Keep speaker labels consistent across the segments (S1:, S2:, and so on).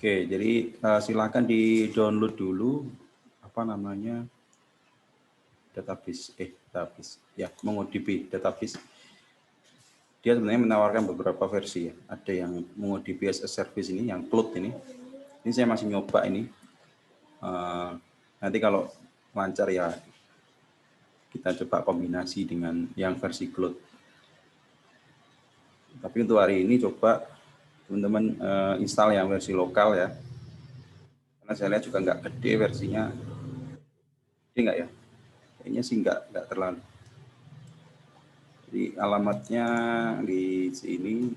S1: Oke, jadi silakan di-download dulu apa namanya database ya, MongoDB database. Dia sebenarnya menawarkan beberapa versi ya. Ada yang MongoDB as a service ini, yang cloud ini. Ini saya masih nyoba ini. Nanti kalau lancar ya kita coba kombinasi dengan yang versi cloud. Tapi untuk hari ini coba teman-teman install yang versi lokal ya. Karena saya lihat juga nggak gede versinya. Gede nggak ya? Kayaknya sih nggak terlalu. Jadi alamatnya di sini.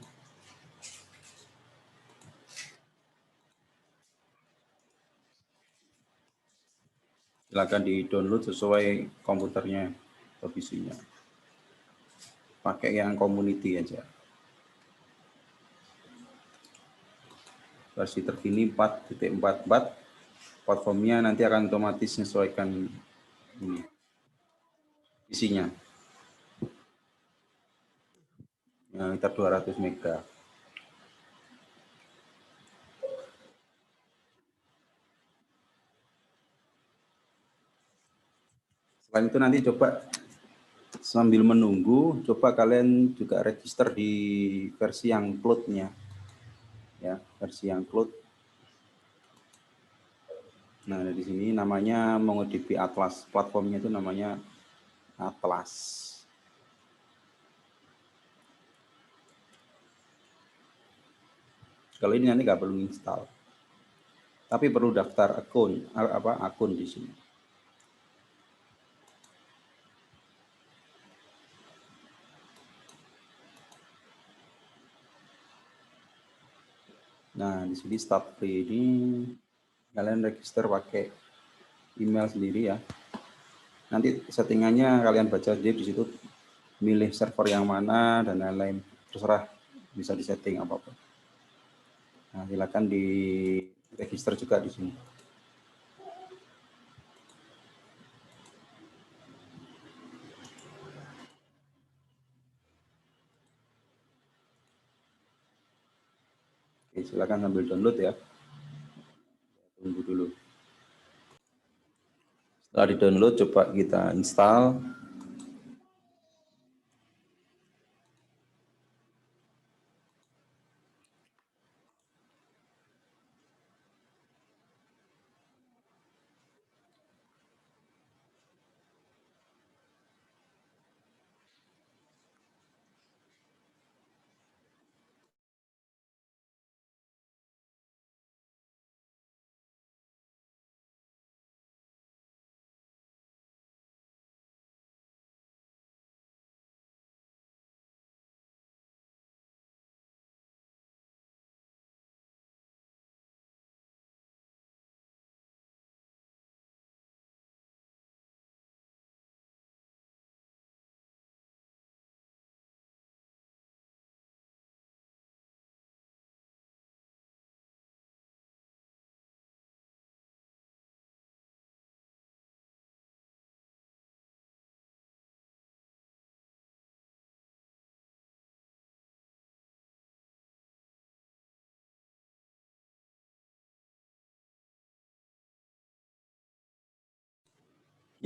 S1: Silakan di-download sesuai komputernya atau PC-nya. Pakai yang community aja. Versi terkini 4.44. Platformnya nanti akan otomatis menyesuaikan ini isinya. Sekitar 200 mega. Selain itu nanti coba sambil menunggu, coba kalian juga register di versi yang cloud-nya. Ya, versi yang cloud. Nah, di sini namanya MongoDB Atlas. Platformnya itu namanya Atlas. Kalau ini nanti nggak perlu install. Tapi perlu daftar akun di sini. Nah, di sini start free ini kalian register pakai email sendiri ya. Nanti settingannya kalian baca sendiri di situ, milih server yang mana dan lain-lain, terserah, bisa disetting apapun. Nah, silakan di register juga di sini. Oke, silakan sambil download ya. Tunggu dulu. Setelah di-download, coba kita install.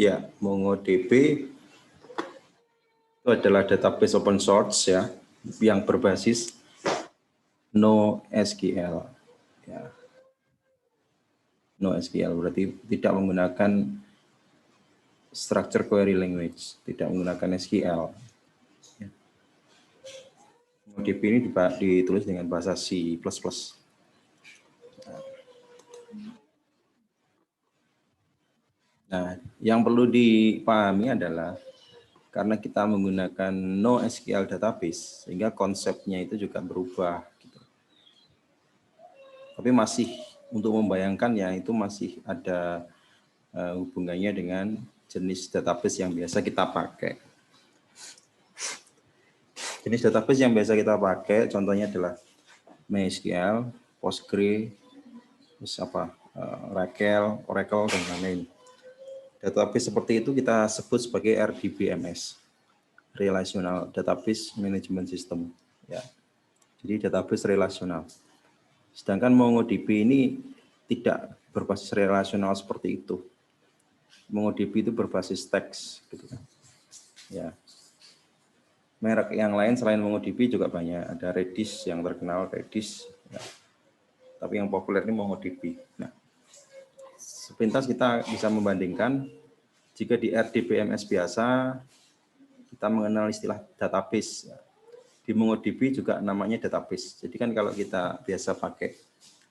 S1: Ya, MongoDB itu adalah database open source ya, yang berbasis NoSQL. Ya. NoSQL berarti tidak menggunakan structure query language, tidak menggunakan SQL. Ya. MongoDB ini ditulis dengan bahasa C++. Nah, yang perlu dipahami adalah karena kita menggunakan NoSQL database, sehingga konsepnya itu juga berubah. Gitu. Tapi masih untuk membayangkan ya itu masih ada hubungannya dengan jenis database yang biasa kita pakai. Jenis database yang biasa kita pakai, contohnya adalah MySQL, Postgre, Oracle, dan lain-lain. Database seperti itu kita sebut sebagai RDBMS, Relational Database Management System. Ya. Jadi database relasional. Sedangkan MongoDB ini tidak berbasis relasional seperti itu. MongoDB itu berbasis teks, gitu kan. Ya. Merek yang lain selain MongoDB juga banyak. Ada Redis yang terkenal, Redis. Ya. Tapi yang populer ini MongoDB. Nah, sepintas kita bisa membandingkan jika di RDBMS biasa kita mengenal istilah database. Di MongoDB juga namanya database. Jadi kan kalau kita biasa pakai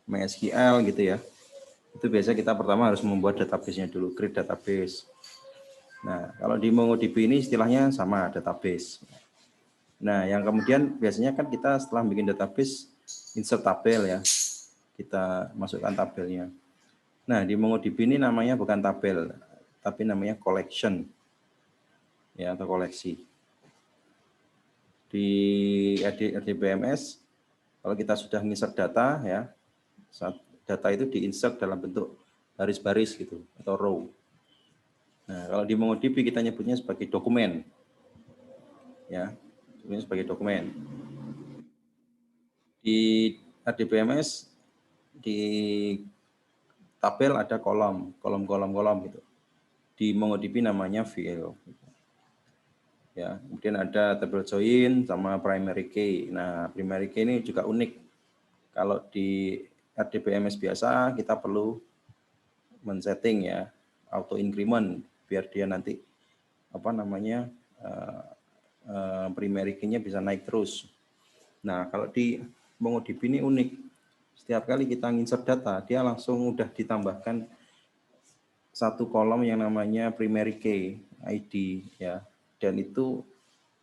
S1: MySQL gitu ya, itu biasa kita pertama harus membuat database-nya dulu, create database. Nah, kalau di MongoDB ini istilahnya sama, database. Nah, yang kemudian biasanya kan kita setelah bikin database, insert tabel ya, kita masukkan tabelnya. Nah, di MongoDB ini namanya bukan tabel, tapi namanya collection, ya, atau koleksi. Di RDBMS, kalau kita sudah insert data, ya, data itu diinsert dalam bentuk baris-baris gitu, atau row. Nah, kalau di MongoDB kita nyebutnya sebagai dokumen, ya, ini sebagai dokumen. Di RDBMS di tabel ada kolom gitu. Di MongoDB namanya field. Ya, kemudian ada table join sama primary key. Nah, primary key ini juga unik. Kalau di RDBMS biasa kita perlu men-setting ya auto increment biar dia nanti apa namanya primary key-nya bisa naik terus. Nah, kalau di MongoDB ini unik. Setiap kali kita insert data, dia langsung udah ditambahkan satu kolom yang namanya primary key ID ya. Dan itu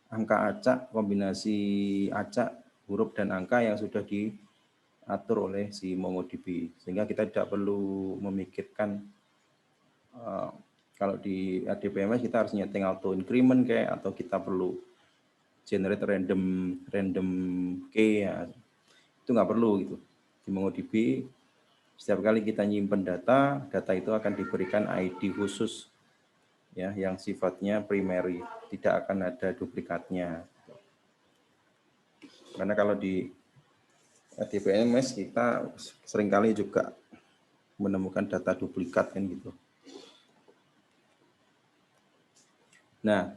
S1: angka acak, kombinasi acak, huruf dan angka yang sudah diatur oleh si MongoDB. Sehingga kita tidak perlu memikirkan kalau di RDBMS kita harus nyeting auto increment kayak atau kita perlu generate random key ya. Itu nggak perlu gitu. Di MongoDB setiap kali kita nyimpen data, data itu akan diberikan ID khusus ya yang sifatnya primary, tidak akan ada duplikatnya. Karena kalau di RDBMS kita seringkali juga menemukan data duplikat kan gitu. Nah,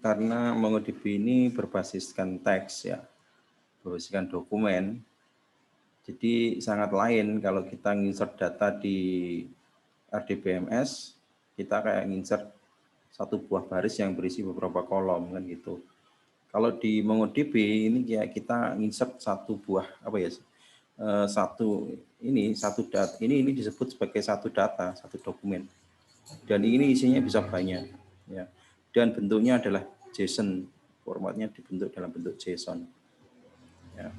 S1: karena MongoDB ini berbasiskan teks ya, berbasiskan dokumen. Jadi sangat lain kalau kita insert data di RDBMS, kita kayak insert satu buah baris yang berisi beberapa kolom kan gitu. Kalau di MongoDB ini kayak kita insert satu buah apa ya? Satu data ini disebut sebagai satu data, satu dokumen. Dan ini isinya bisa banyak ya. Dan bentuknya adalah JSON. Formatnya dibentuk dalam bentuk JSON. Ya.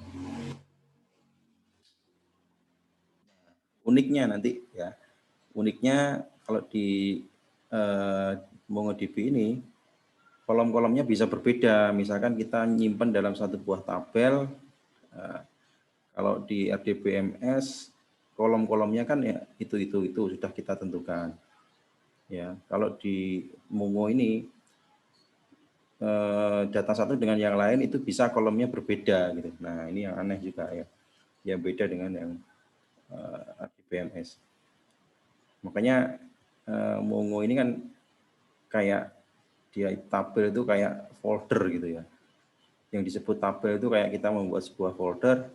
S1: Uniknya nanti ya. Uniknya kalau di MongoDB ini kolom-kolomnya bisa berbeda. Misalkan kita nyimpen dalam satu buah tabel. Kalau di RDBMS kolom-kolomnya kan ya itu sudah kita tentukan. Ya, kalau di Mongo ini data satu dengan yang lain itu bisa kolomnya berbeda gitu. Nah, ini yang aneh juga ya. Yang beda dengan yang RDBMS. Makanya Mongo ini kan kayak dia tabel itu kayak folder gitu ya. Yang disebut tabel itu kayak kita membuat sebuah folder.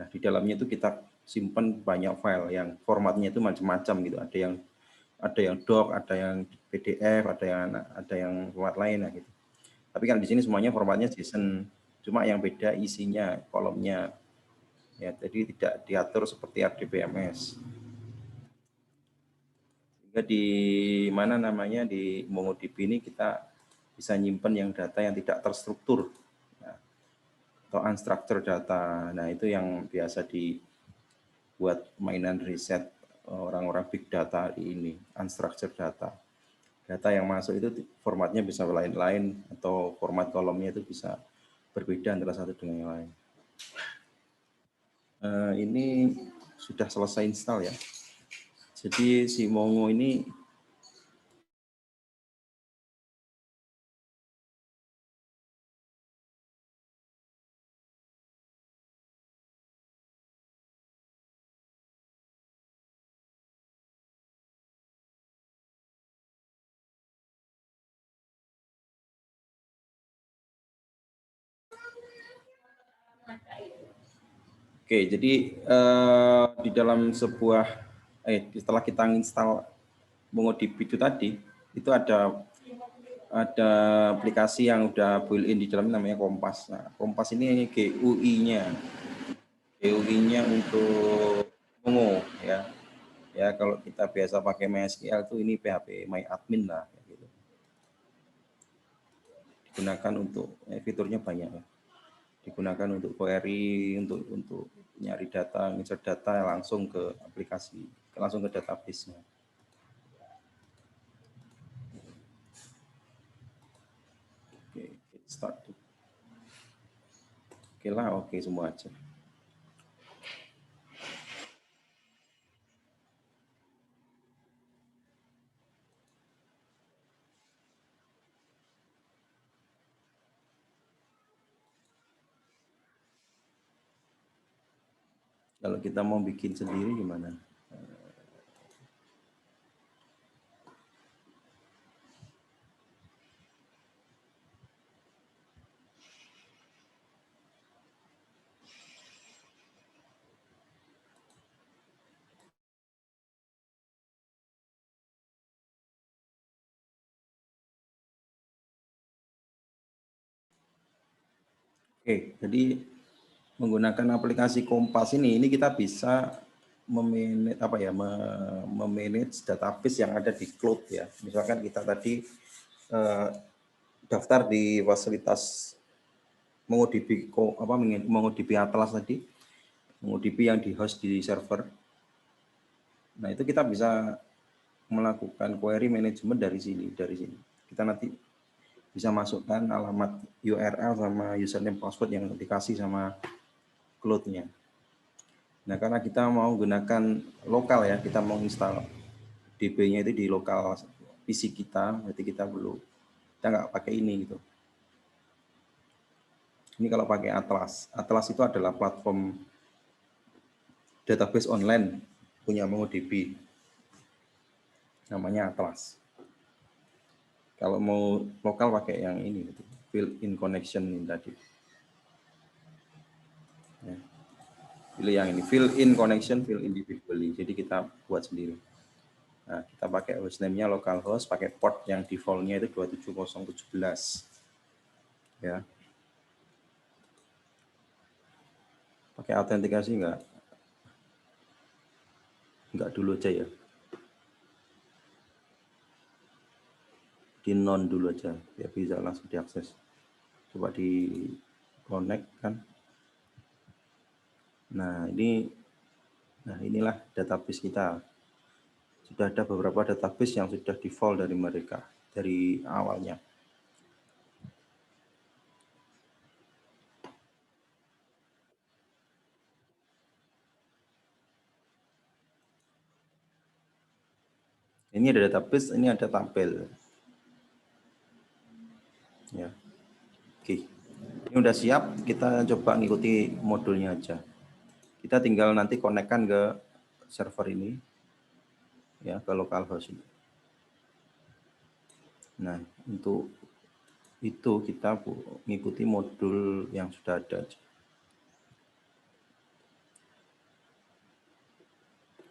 S1: Nah, di dalamnya itu kita simpan banyak file yang formatnya itu macam-macam gitu. Ada yang doc, ada yang PDF, ada yang format lain lah gitu. Tapi kan di sini semuanya formatnya JSON. Cuma yang beda isinya, kolomnya. Ya, jadi tidak diatur seperti RDBMS. Sehingga di mana namanya di MongoDB ini kita bisa nyimpen yang data yang tidak terstruktur ya, atau unstructured data. Nah, itu yang biasa dibuat mainan riset orang-orang big data ini, unstructured data. Data yang masuk itu formatnya bisa lain-lain atau format kolomnya itu bisa berbeda antara satu dengan yang lain. Ini sudah selesai install ya. Jadi si Mongo ini Oke, jadi di dalam sebuah setelah kita install MongoDB itu tadi, itu ada aplikasi yang udah built-in di dalam namanya Kompas. Nah, Kompas ini GUI-nya untuk Mongo ya. Ya kalau kita biasa pakai MySQL itu ini PHP MyAdmin lah gitu. Digunakan untuk fiturnya banyak ya. Digunakan untuk query, untuk nyari data, insert data langsung ke aplikasi, langsung ke database-nya. Oke, start. Oke lah, oke semua aja. Kalau kita mau bikin sendiri gimana? Oke, jadi menggunakan aplikasi Kompas ini kita bisa memanage database yang ada di cloud ya. Misalkan kita tadi daftar di fasilitas MongoDB Atlas tadi, MongoDB yang di host di server. Nah, itu kita bisa melakukan query management dari sini. Kita nanti bisa masukkan alamat URL sama username password yang dikasih sama cloud-nya. Nah, karena kita mau gunakan lokal ya, kita mau install DB-nya itu di lokal PC kita, berarti kita nggak pakai ini gitu. Ini kalau pakai Atlas. Atlas itu adalah platform database online punya MongoDB. Namanya Atlas. Kalau mau lokal pakai yang ini, gitu. Built-in connection ini tadi. Ya. Pilih yang ini, fill in connection, fill individually. Jadi kita buat sendiri. Nah, kita pakai hostname-nya localhost, pakai port yang default-nya itu 27017. Ya. Pakai autentikasi enggak dulu aja ya. Di non dulu aja, ya bisa langsung diakses. Coba di connect kan. Nah, inilah database kita. Sudah ada beberapa database yang sudah default dari mereka, dari awalnya. Ini ada database, ini ada tabel. Ya. Oke. Ini udah siap, kita coba ngikuti modulnya aja. Kita tinggal nanti konekkan ke server ini, ya, ke localhost ini. Nah, untuk itu kita mengikuti modul yang sudah ada.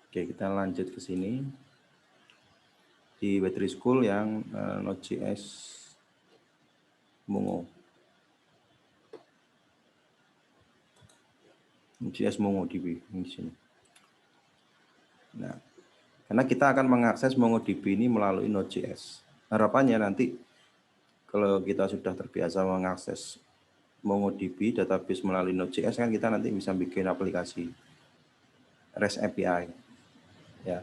S1: Oke, kita lanjut ke sini. Di Battery School yang Node.js Mongo. Node.js MongoDB di sini. Nah, karena kita akan mengakses MongoDB ini melalui Node.js. Harapannya nanti kalau kita sudah terbiasa mengakses MongoDB database melalui Node.js kan kita nanti bisa bikin aplikasi REST API. Ya.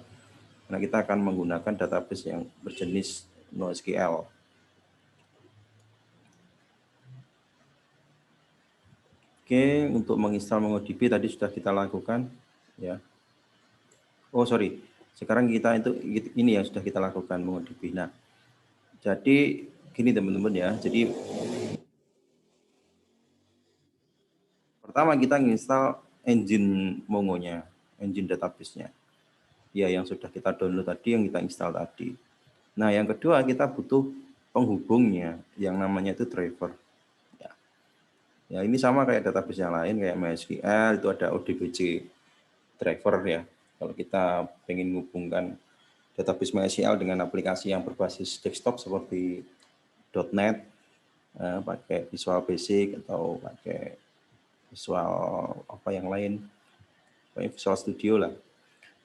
S1: Karena kita akan menggunakan database yang berjenis NoSQL. Oke, untuk menginstal MongoDB tadi sudah kita lakukan, ya. Oh sorry, sekarang kita ini yang sudah kita lakukan MongoDB. Nah, jadi gini teman-teman ya. Jadi pertama kita menginstal engine Mongo-nya, engine database-nya. Ya, yang sudah kita download tadi, yang kita install tadi. Nah, yang kedua kita butuh penghubungnya, yang namanya itu driver. Ya. Ya ini sama kayak database yang lain kayak MySQL itu ada ODBC driver ya. Kalau kita pengen menghubungkan database MySQL dengan aplikasi yang berbasis desktop seperti .NET, pakai Visual Basic atau pakai Visual apa yang lain, pakai Visual Studio lah.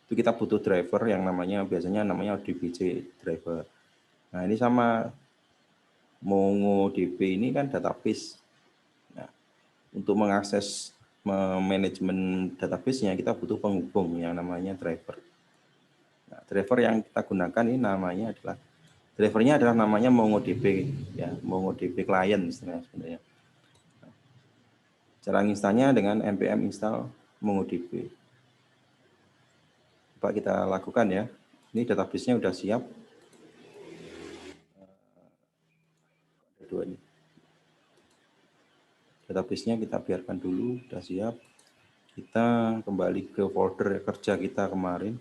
S1: Itu kita butuh driver yang biasanya namanya ODBC driver. Nah ini sama MongoDB ini kan database. Nah, untuk mengakses manajemen database-nya kita butuh penghubung yang namanya driver. Nah, driver yang kita gunakan ini drivernya adalah namanya MongoDB ya, MongoDB client sebenarnya. Cara installnya dengan npm install MongoDB. Coba kita lakukan ya. Ini database-nya udah siap. Ada dua ini. Database-nya kita biarkan dulu, udah siap. Kita kembali ke folder kerja kita kemarin.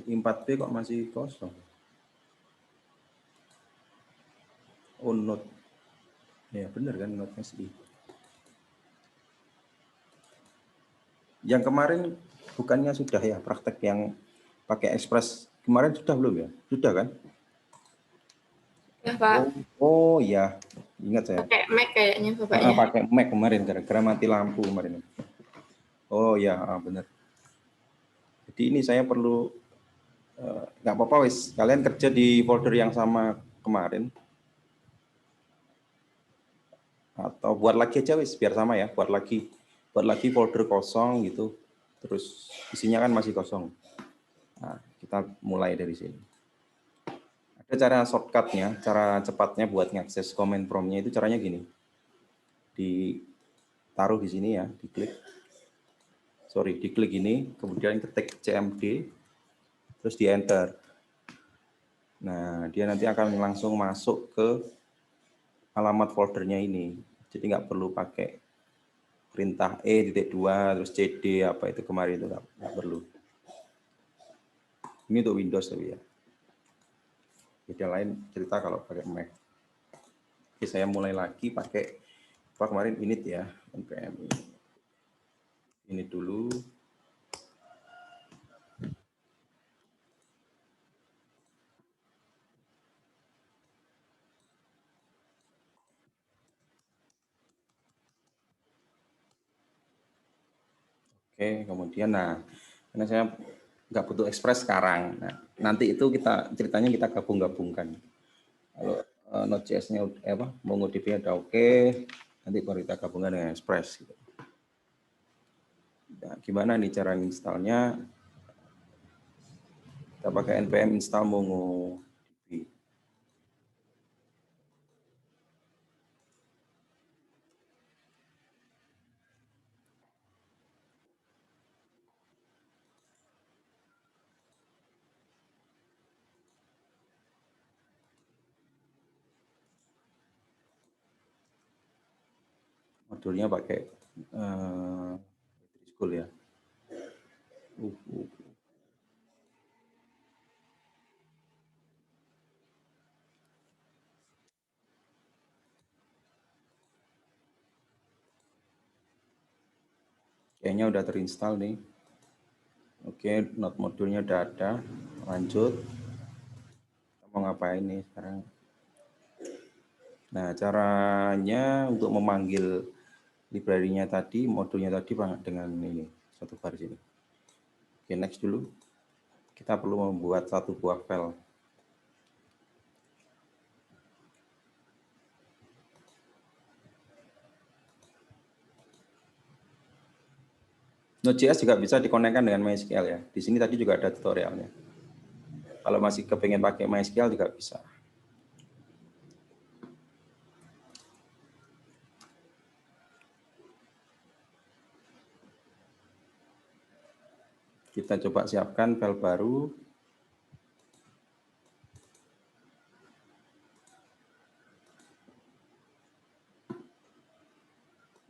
S1: SI4P kok masih kosong? Oh, Node. Ya, benar kan, Node SI. Yang kemarin bukannya sudah ya praktek yang pakai Express? Kemarin sudah belum ya? Sudah kan?
S2: Ya, Pak.
S1: Oh ya, ingat saya.
S2: Pakai Mac kayaknya Bapaknya.
S1: Pakai Mac kemarin, gara-gara mati lampu kemarin. Oh ya, benar. Jadi ini saya perlu, nggak apa-apa wis, kalian kerja di folder yang sama kemarin. Atau buat lagi aja wis, biar sama ya, buat lagi folder kosong gitu. Terus isinya kan masih kosong. Nah, kita mulai dari sini. Ada cara shortcutnya, cara cepatnya buat ngakses command prompt-nya itu caranya gini. Ditaruh di sini ya, diklik ini, kemudian ketik cmd, terus di enter. Nah, dia nanti akan langsung masuk ke alamat foldernya ini. Jadi nggak perlu pakai perintah E.2, terus CD, apa itu kemarin itu nggak perlu. Ini untuk Windows tapi ya. Beda lain cerita kalau pakai Mac. Oke, saya mulai lagi pakai apa kemarin init ya, npm ini dulu. Oke, kemudian karena saya nggak butuh Express sekarang. Nah, nanti itu ceritanya kita gabung-gabungkan. Kalau Node.js-nya MongoDB-nya udah oke, nanti baru kita gabungkan dengan Express. Gitu. Nah, gimana nih cara installnya? Kita pakai npm install MongoDB. Modulnya pakai School ya. Kayaknya udah terinstall nih. Oke, Node modulnya udah ada. Lanjut. Kita mau ngapain nih sekarang? Nah, caranya untuk memanggil library-nya tadi, modulnya tadi dengan ini, satu baris ini. Oke, next dulu. Kita perlu membuat satu buah file. Node.js juga bisa dikonekkan dengan MySQL ya. Di sini tadi juga ada tutorialnya. Kalau masih kepengen pakai MySQL juga bisa. Kita coba siapkan file baru.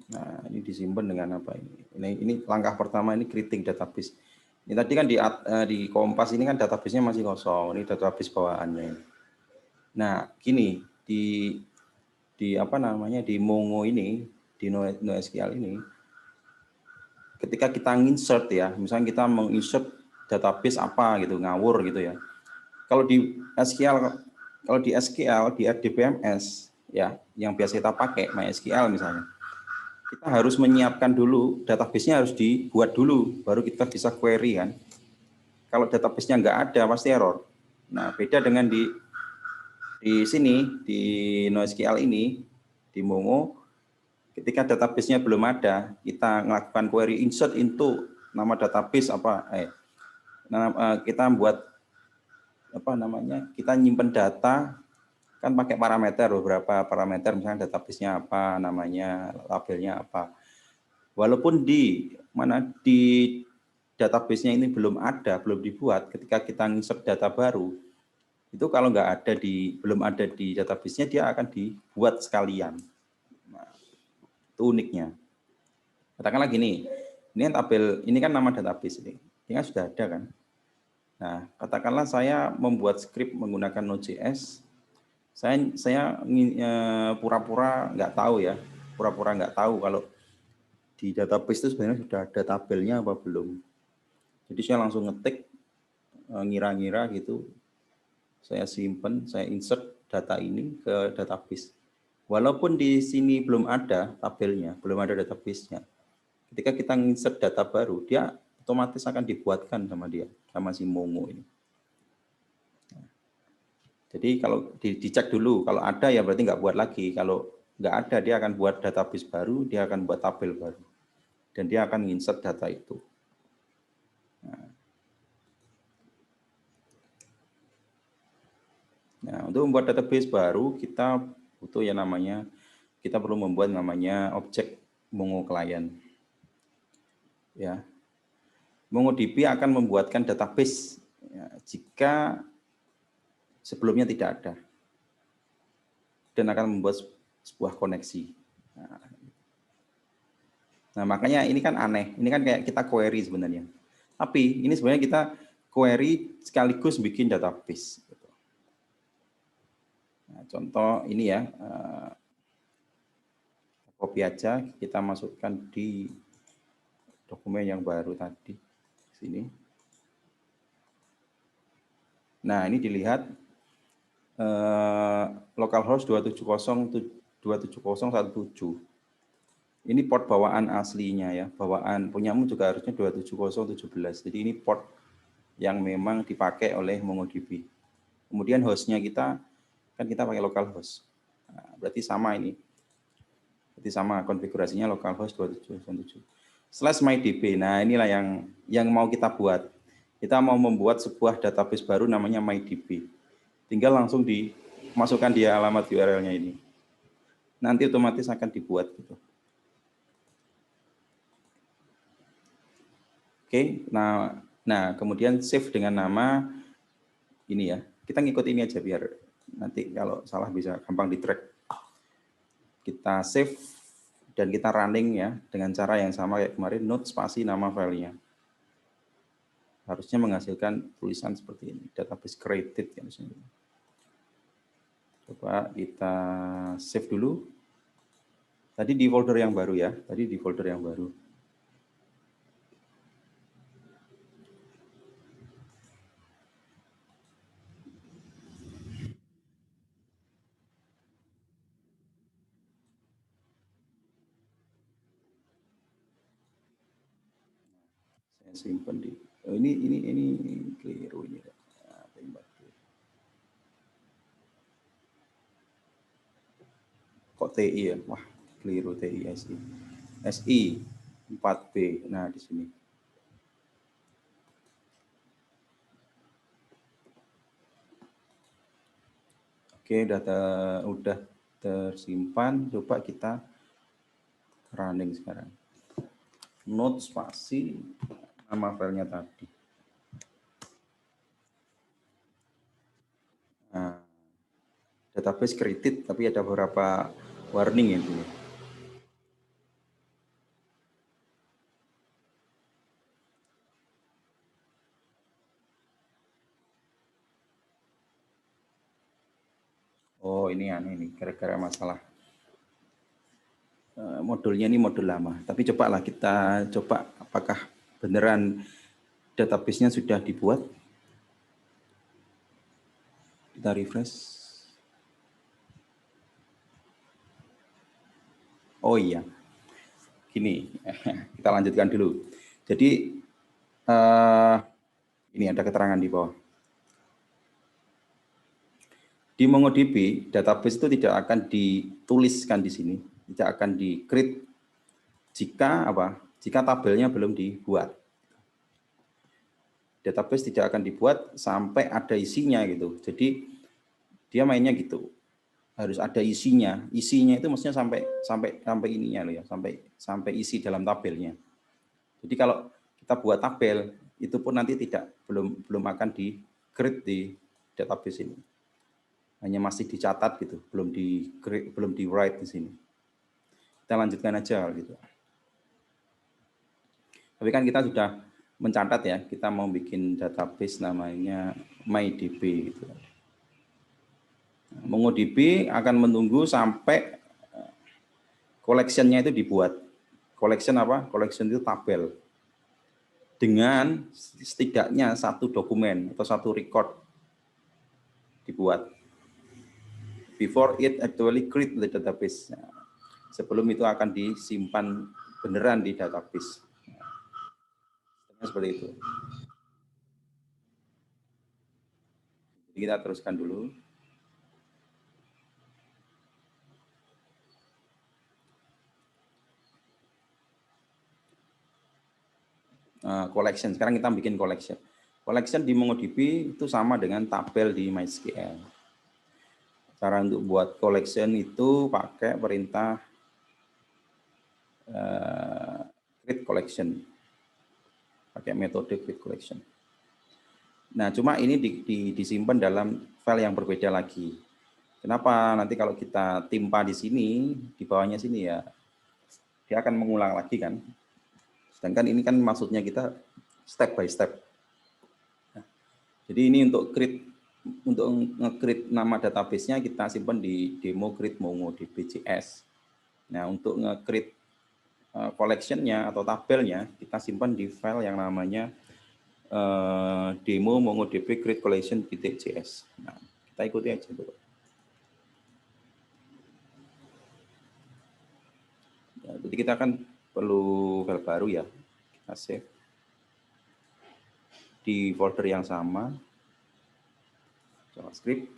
S1: Nah, ini disimpan dengan apa ini? Ini langkah pertama, ini creating database. Ini tadi kan di Kompas ini kan database-nya masih kosong. Ini database bawaannya. Nah, gini di apa namanya di Mongo ini, di NoSQL ini, ketika kita insert ya, misalnya kita menginsert database apa gitu, ngawur gitu ya. Kalau di SQL di RDBMS ya, yang biasa kita pakai MySQL misalnya, kita harus menyiapkan dulu, database-nya harus dibuat dulu, baru kita bisa query kan. Kalau database-nya nggak ada, pasti error. Nah, beda dengan di sini, di NoSQL ini, di Mongo, ketika database-nya belum ada, kita melakukan query insert into nama database kita buat apa namanya, kita nyimpen data kan pakai parameter, beberapa parameter, misalnya database-nya apa, namanya, labelnya apa. Walaupun di database-nya ini belum ada, belum dibuat, ketika kita insert data baru, itu kalau belum ada di database-nya, dia akan dibuat sekalian. Nah, itu uniknya. Katakanlah gini, ini kan tabel, ini kan nama database ini kan sudah ada kan. Nah, katakanlah saya membuat script menggunakan Node.js, saya pura-pura nggak tahu ya, pura-pura nggak tahu kalau di database itu sebenarnya sudah ada tabelnya apa belum. Jadi saya langsung ngetik, ngira-ngira gitu, saya simpen, saya insert data ini ke database. Walaupun di sini belum ada tabelnya, belum ada database-nya, ketika kita insert data baru, dia otomatis akan dibuatkan sama dia, sama si Mongo ini. Jadi kalau dicek dulu, kalau ada ya berarti nggak buat lagi. Kalau nggak ada, dia akan buat database baru, dia akan buat tabel baru. Dan dia akan insert data itu. Nah, untuk membuat database baru, kita butuh yang namanya, kita perlu membuat namanya objek Mongo Client. Ya, MongoDB akan membuatkan database ya, jika sebelumnya tidak ada. Dan akan membuat sebuah koneksi. Nah, makanya ini kan aneh. Ini kan kayak kita query sebenarnya. Tapi ini sebenarnya kita query sekaligus bikin database. Nah, contoh ini ya, copy aja, kita masukkan di dokumen yang baru tadi. Sini. Nah, ini dilihat localhost 270.27017. Ini port bawaan aslinya ya, bawaan punyamu juga harusnya 27017. Jadi ini port yang memang dipakai oleh MongoDB. Kemudian hostnya kita, kan kita pakai localhost. Nah, berarti sama ini. Berarti sama konfigurasinya localhost 270.270. /mydb. Nah, inilah yang mau kita buat. Kita mau membuat sebuah database baru namanya MyDB. Tinggal langsung dimasukkan di alamat URL-nya ini. Nanti otomatis akan dibuat gitu. Oke, nah kemudian save dengan nama ini ya. Kita ngikut ini aja biar nanti kalau salah bisa gampang di track. Kita save dan kita running ya dengan cara yang sama kayak kemarin, node spasi nama filenya. Harusnya menghasilkan tulisan seperti ini, database created ya misalnya. Coba kita save dulu. Tadi di folder yang baru ya, tadi di folder yang baru. Saya simpan di ini keliru ini. Kok TI ya? Wah, keliru TI SI. SI 4B. Nah, di sini. Oke, udah tersimpan. Coba kita running sekarang. Node spasi nama filenya tadi. Nah, database created, tapi ada beberapa warning ya. Oh ini aneh nih, gara-gara masalah modulnya ini modul lama. Tapi cobalah kita coba apakah beneran database-nya sudah dibuat. Kita refresh. Oh iya, gini, kita lanjutkan dulu. Jadi ini ada keterangan di bawah. Di MongoDB, database itu tidak akan dituliskan di sini, tidak akan di-create jika apa? Jika tabelnya belum dibuat. Database tidak akan dibuat sampai ada isinya gitu. Jadi dia mainnya gitu. Harus ada isinya. Isinya itu maksudnya sampai ininya loh ya, sampai isi dalam tabelnya. Jadi kalau kita buat tabel itu pun nanti belum akan di-create di database ini. Hanya masih dicatat gitu, belum di write di sini. Kita lanjutkan aja gitu. Tapi kan kita sudah mencatat ya, kita mau bikin database namanya MyDB gitu. MongoDB akan menunggu sampai collection-nya itu dibuat. Collection apa? Collection itu tabel. Dengan setidaknya satu dokumen atau satu record dibuat. Before it actually create the database. Nah, sebelum itu akan disimpan beneran di database. Nah, seperti itu. Jadi kita teruskan dulu. Collection. Sekarang kita bikin collection. Collection di MongoDB itu sama dengan tabel di MySQL. Cara untuk buat collection itu pakai perintah create collection. Pakai metode create collection. Nah, cuma ini disimpan dalam file yang berbeda lagi. Kenapa? Nanti kalau kita timpa di sini, di bawahnya sini ya, dia akan mengulang lagi kan. Sedangkan ini kan maksudnya kita step by step. Nah, jadi ini untuk nge-create nama database-nya kita simpan di demo create MongoDB.js. Nah, untuk nge-create collection-nya atau tabelnya kita simpan di file yang namanya demo MongoDB create collection.js. Nah, kita ikuti aja dulu. Ya, jadi kita akan perlu file baru ya. Kita save di folder yang sama. JavaScript.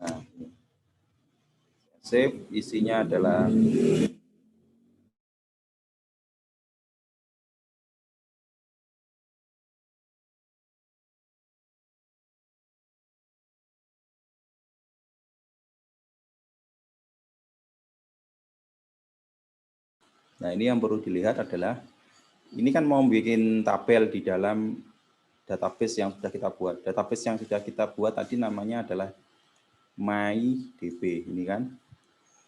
S1: Nah, save isinya adalah nah ini yang perlu dilihat adalah ini kan mau bikin tabel di dalam database yang sudah kita buat. Database yang sudah kita buat tadi namanya adalah MyDB ini kan.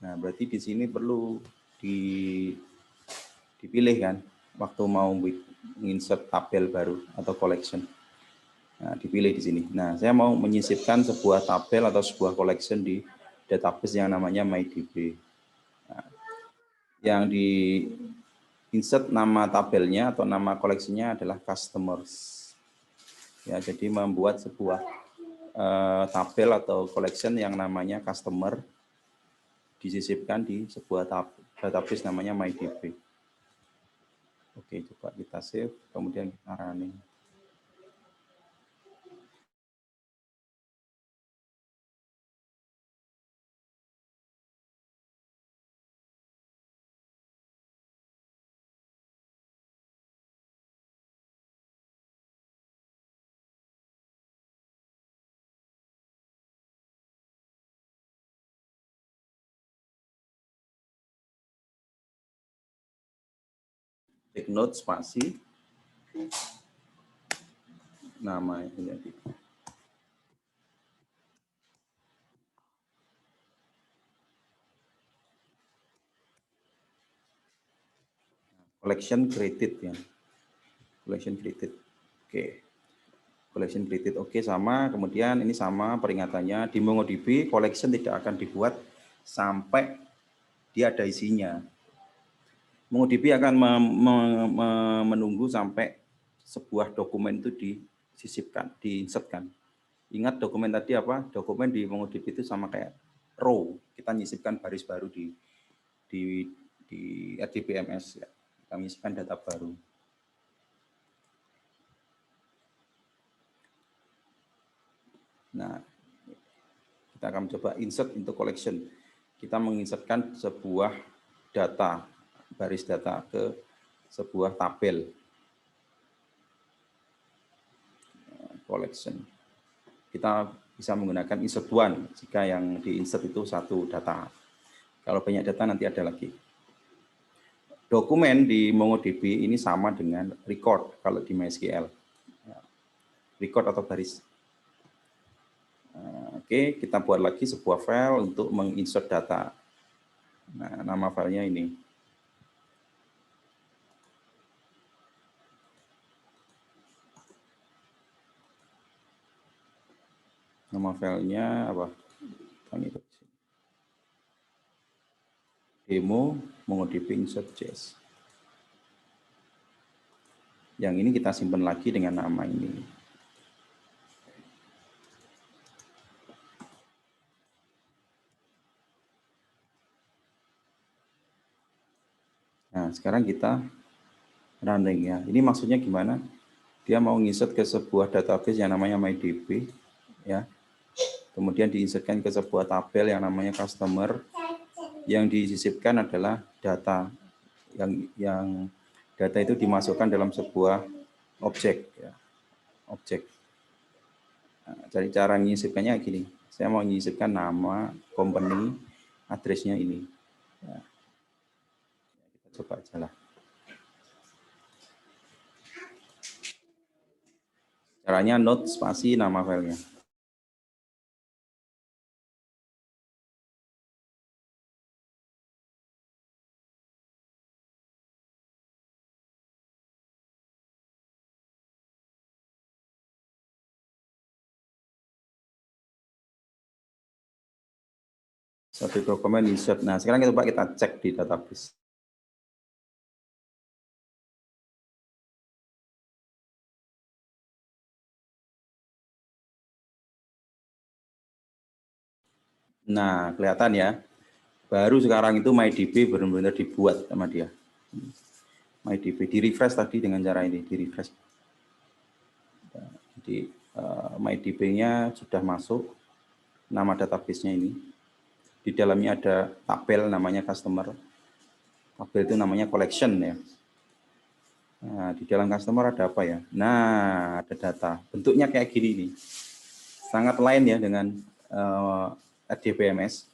S1: Nah, berarti di sini perlu dipilih kan waktu mau insert tabel baru atau collection. Nah, dipilih di sini. Nah, saya mau menyisipkan sebuah tabel atau sebuah collection di database yang namanya MyDB. Nah, yang di insert nama tabelnya atau nama koleksinya adalah customers. Ya, jadi membuat sebuah tabel atau collection yang namanya customer disisipkan di sebuah database namanya MyDB. Oke, coba kita save, kemudian kita running. Take note spasi nama ini. Collection created ya. collection created. Oke. Collection created oke sama, kemudian ini sama peringatannya di MongoDB collection tidak akan dibuat sampai dia ada isinya. MongoDB akan menunggu sampai sebuah dokumen itu disisipkan, diinsertkan. Ingat dokumen tadi apa? Dokumen di MongoDB itu sama kayak row. Kita nyisipkan baris baru di RDBMS ya. Kita menyisipkan data baru. Nah, kita akan coba insert into collection. Kita menginsertkan sebuah data, baris data ke sebuah tabel. Collection. Kita bisa menggunakan insert one jika yang diinsert itu satu data. Kalau banyak data nanti ada lagi. Dokumen di MongoDB ini sama dengan record kalau di MySQL. Record atau baris. Oke, kita buat lagi sebuah file untuk menginsert data. Nah, nama filenya ini. Nama filenya apa? Demo MongoDB insert.js. Yang ini kita simpan lagi dengan nama ini. Nah, sekarang kita running ya. Ini maksudnya gimana? Dia mau nginsert ke sebuah database yang namanya MyDB ya. Kemudian diinsertkan ke sebuah tabel yang namanya customer. Yang disisipkan adalah data yang data itu dimasukkan dalam sebuah objek ya. Objek. Nah, jadi cara menyisipkannya gini. Saya mau menyisipkan nama company, address-nya ini. Ya. Kita coba aja lah. Caranya note spasi nama filenya. Satu dokumen insert. Nah, sekarang coba kita cek di database. Nah, kelihatan ya. Baru sekarang itu MyDB benar-benar dibuat sama dia. MyDB di-refresh tadi dengan cara ini, di-refresh. Jadi MyDB-nya sudah masuk nama database-nya ini. Di dalamnya ada tabel namanya customer. Tabel itu namanya collection ya. Nah, di dalam customer ada apa ya? Nah, ada data. Bentuknya kayak gini nih. Sangat lain ya dengan RDBMS.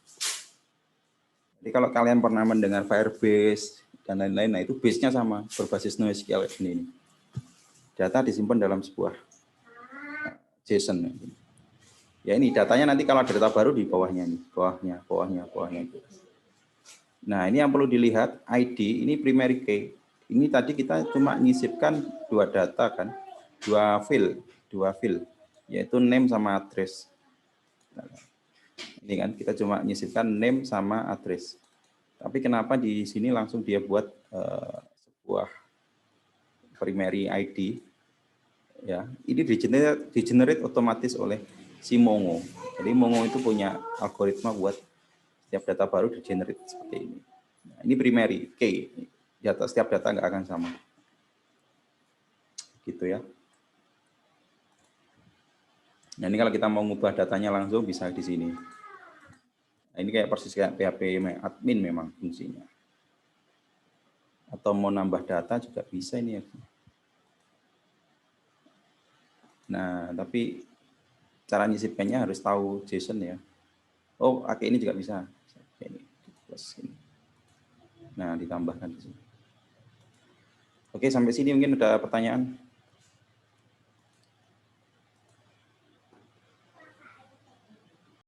S1: Jadi kalau kalian pernah mendengar Firebase dan lain-lain, nah itu base-nya sama, berbasis NoSQL ini. Data disimpan dalam sebuah JSON. Ya ini datanya nanti kalau ada data baru di bawahnya nih, bawahnya. Nah ini yang perlu dilihat, ID ini primary key. Ini tadi kita cuma nyisipkan dua data kan, dua field, yaitu name sama address. Ini kan kita cuma nyisipkan name sama address. Tapi kenapa di sini langsung dia buat sebuah primary ID? Ya, ini di-generate otomatis oleh si Mongo. Jadi Mongo itu punya algoritma buat setiap data baru di-generate seperti ini. Nah, ini primary key. Setiap data nggak akan sama. Gitu ya. Nah, ini kalau kita mau ngubah datanya langsung bisa di sini. Nah, ini kayak persis kayak PHP admin memang fungsinya. Atau mau nambah data juga bisa ini ya. Nah, tapi cara nyisipkannya harus tahu JSON ya. Oh, pakai ini juga bisa. Ini plus ini. Nah, ditambahkan di sini. Oke, sampai sini mungkin ada pertanyaan.